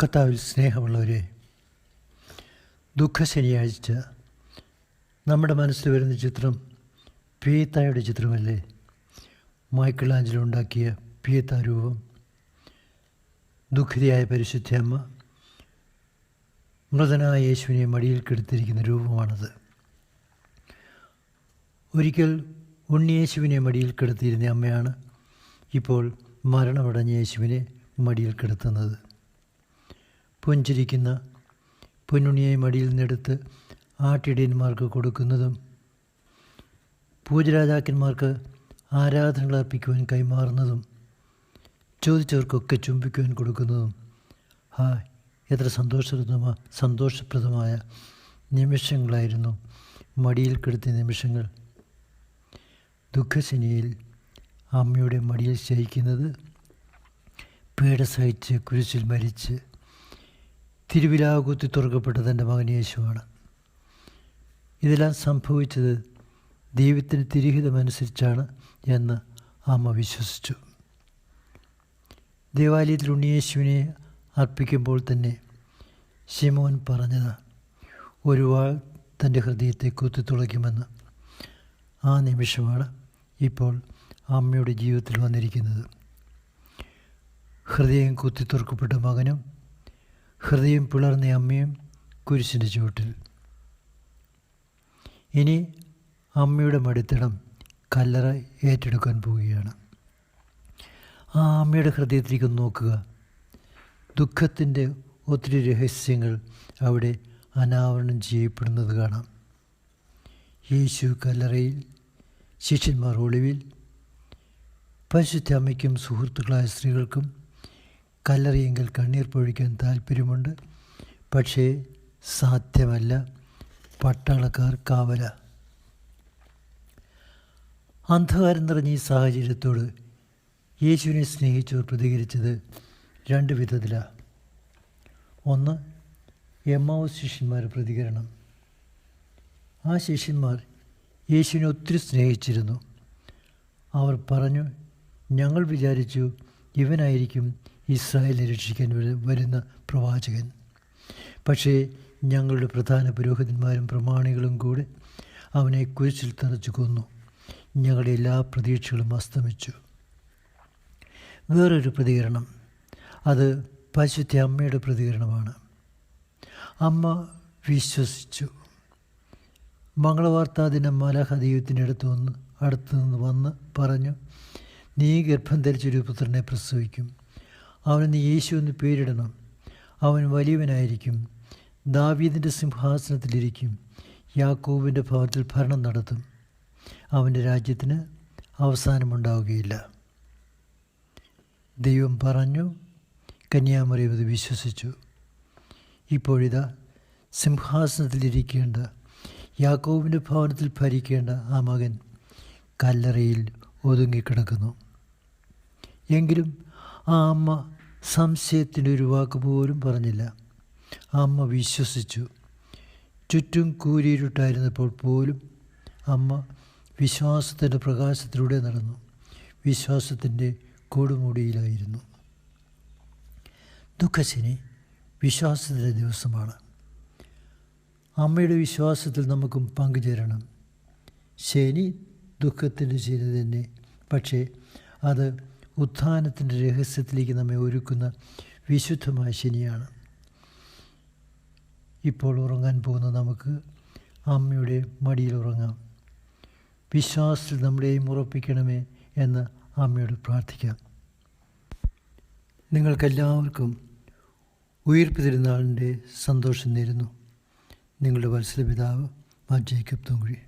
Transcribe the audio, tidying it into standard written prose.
കർത്താവിൽ സ്നേഹമുള്ളവരെ, ദുഃഖ ശനിയാഴ്ച നമ്മുടെ മനസ്സിൽ വരുന്ന ചിത്രം പീത്തായുടെ ചിത്രമല്ലേ? മൈക്കിൾ ആഞ്ചലോ ഉണ്ടാക്കിയ പീത്ത രൂപം. ദുഃഖിതയായ പരിശുദ്ധയമ്മ മൃതനായ യേശുവിനെ മടിയിൽ കിടത്തിയിരിക്കുന്ന രൂപമാണത്. ഒരിക്കൽ ഉണ്ണിയേശുവിനെ മടിയിൽ കിടത്തിയിരുന്ന അമ്മയാണ് ഇപ്പോൾ മരണമടഞ്ഞ യേശുവിനെ മടിയിൽ കിടത്തുന്നത്. പുഞ്ചിരിക്കുന്ന പൊന്നുണ്ണിയെ മടിയിൽ നിന്നെടുത്ത് ആട്ടിടയന്മാർക്ക് കൊടുക്കുന്നതും പൂജരാജാക്കന്മാർക്ക് ആരാധനകൾ അർപ്പിക്കുവാൻ കൈമാറുന്നതും ചോദിച്ചവർക്കൊക്കെ ചുംബിക്കുവാൻ കൊടുക്കുന്നതും എത്ര സന്തോഷപ്രദമായ നിമിഷങ്ങളായിരുന്നു മടിയിൽ കിടത്തിയ നിമിഷങ്ങൾ. ദുഃഖശനിയിൽ അമ്മയുടെ മടിയിൽ ശയിക്കുന്നത് പീഡ സഹിച്ച് കുരിശിൽ മരിച്ച് തിരുവിലാകുത്തി തുറക്കപ്പെട്ട തൻ്റെ മകൻ യേശുവാണ്. ഇതെല്ലാം സംഭവിച്ചത് ദൈവത്തിന് തിരുഹിതമനുസരിച്ചാണ് എന്ന് അമ്മ വിശ്വസിച്ചു. ദേവാലയത്തിൽ ഉണ്ണിയേശുവിനെ അർപ്പിക്കുമ്പോൾ തന്നെ ശിമോൻ പറഞ്ഞത് ഒരു വാൾ തൻ്റെ ഹൃദയത്തെ കുത്തിത്തുളയ്ക്കുമെന്ന്. ആ നിമിഷമാണ് ഇപ്പോൾ അമ്മയുടെ ജീവിതത്തിൽ വന്നിരിക്കുന്നത്. ഹൃദയം കുത്തിത്തുറക്കപ്പെട്ട മകനും ഹൃദയം പിളർന്ന അമ്മയും കുരിശിൻ്റെ ചുവട്ടിൽ. ഇനി അമ്മയുടെ മടിത്തടം കല്ലറ ഏറ്റെടുക്കാൻ പോവുകയാണ്. ആ അമ്മയുടെ ഹൃദയത്തിലേക്ക് നോക്കുക. ദുഃഖത്തിൻ്റെ ഒത്തിരി രഹസ്യങ്ങൾ അവിടെ അനാവരണം ചെയ്യപ്പെടുന്നത് കാണാം. യേശു കല്ലറയിൽ, ശിഷ്യന്മാർ ഒളിവിൽ. പരിശുദ്ധ അമ്മയ്ക്കും സുഹൃത്തുക്കളായ സ്ത്രീകൾക്കും കല്ലറയെങ്കിൽ കണ്ണീർ പൊഴിക്കാൻ താല്പര്യമുണ്ട്. പക്ഷേ സാധ്യമല്ല. പട്ടാളക്കാർ കാവല. അന്ധകാരം നിറഞ്ഞ ഈ സാഹചര്യത്തോട് യേശുവിനെ സ്നേഹിച്ചവർ പ്രതികരിച്ചത് രണ്ട് വിധത്തിലാണ്. ഒന്ന്, എമ്മാവൂസ് ശിഷ്യന്മാരുടെ പ്രതികരണം. ആ ശിഷ്യന്മാർ യേശുവിനെ ഒത്തിരി സ്നേഹിച്ചിരുന്നു. അവർ പറഞ്ഞു, ഞങ്ങൾ വിചാരിച്ചു ഇവനായിരിക്കും ഇസ്രായേലിനെ രക്ഷിക്കാൻ വരുന്ന പ്രവാചകൻ. പക്ഷേ ഞങ്ങളുടെ പ്രധാന പുരോഹിതന്മാരും പ്രമാണികളും കൂടെ അവനെ കുരിശിൽ തറച്ചു കൊന്നു. ഞങ്ങളുടെ എല്ലാ പ്രതീക്ഷകളും അസ്തമിച്ചു. വേറൊരു പ്രതികരണം, അത് പരിശുദ്ധ അമ്മയുടെ പ്രതികരണമാണ്. അമ്മ വിശ്വസിച്ചു. മംഗളവാർത്താ ദിനം മാലാഖ ദൈവത്തിൻ്റെ അടുത്തു നിന്ന് വന്ന് പറഞ്ഞു, നീ ഗർഭം ധരിച്ചൊരു പുത്രനെ പ്രസവിക്കും. അവന് നീ യേശു എന്ന് പേരിടണം. അവൻ വലിയവനായിരിക്കും. ദാവീദിൻ്റെ സിംഹാസനത്തിലിരിക്കും. യാക്കോബിൻ്റെ ഭവനത്തിൽ ഭരണം നടത്തും. അവൻ്റെ രാജ്യത്തിന് അവസാനമുണ്ടാവുകയില്ല. ദൈവം പറഞ്ഞു. കന്യാമറിയം അത് വിശ്വസിച്ചു. ഇപ്പോഴിതാ സിംഹാസനത്തിലിരിക്കേണ്ട, യാക്കോബിൻ്റെ ഭവനത്തിൽ ഭരിക്കേണ്ട ആ മകൻ കല്ലറയിൽ ഒതുങ്ങിക്കിടക്കുന്നു. എങ്കിലും ആ അമ്മ സംശയത്തിൻ്റെ ഒരു വാക്ക് പോലും പറഞ്ഞില്ല. അമ്മ വിശ്വസിച്ചു. ചുറ്റും കൂരിരുട്ടായിരുന്നപ്പോൾ പോലും അമ്മ വിശ്വാസത്തിൻ്റെ പ്രകാശത്തിലൂടെ നടന്നു. വിശ്വാസത്തിൻ്റെ കൊടുമുടിയിലായിരുന്നു. ദുഃഖശനി വിശ്വാസത്തിൻ്റെ ദിവസമാണ്. അമ്മയുടെ വിശ്വാസത്തിൽ നമുക്കും പങ്കുചേരണം. ശനി ദുഃഖത്തിൻ്റെ ശനി തന്നെ, പക്ഷേ അത് ഉത്ഥാനത്തിൻ്റെ രഹസ്യത്തിലേക്ക് നമ്മെ ഒരുക്കുന്ന വിശുദ്ധമായ ശനിയാണ്. ഇപ്പോൾ ഉറങ്ങാൻ പോകുന്ന നമുക്ക് അമ്മയുടെ മടിയിൽ ഉറങ്ങാം. വിശ്വാസത്തിൽ നമ്മുടെയും ഉറപ്പിക്കണമേ എന്ന് അമ്മയോട് പ്രാർത്ഥിക്കാം. നിങ്ങൾക്കെല്ലാവർക്കും ഉയിർപ്പ് തിരുനാളിൻ്റെ സന്തോഷം നേരുന്നു. നിങ്ങളുടെ വത്സല പിതാവ് മാർ ജേക്കബ് തൂങ്കുഴി.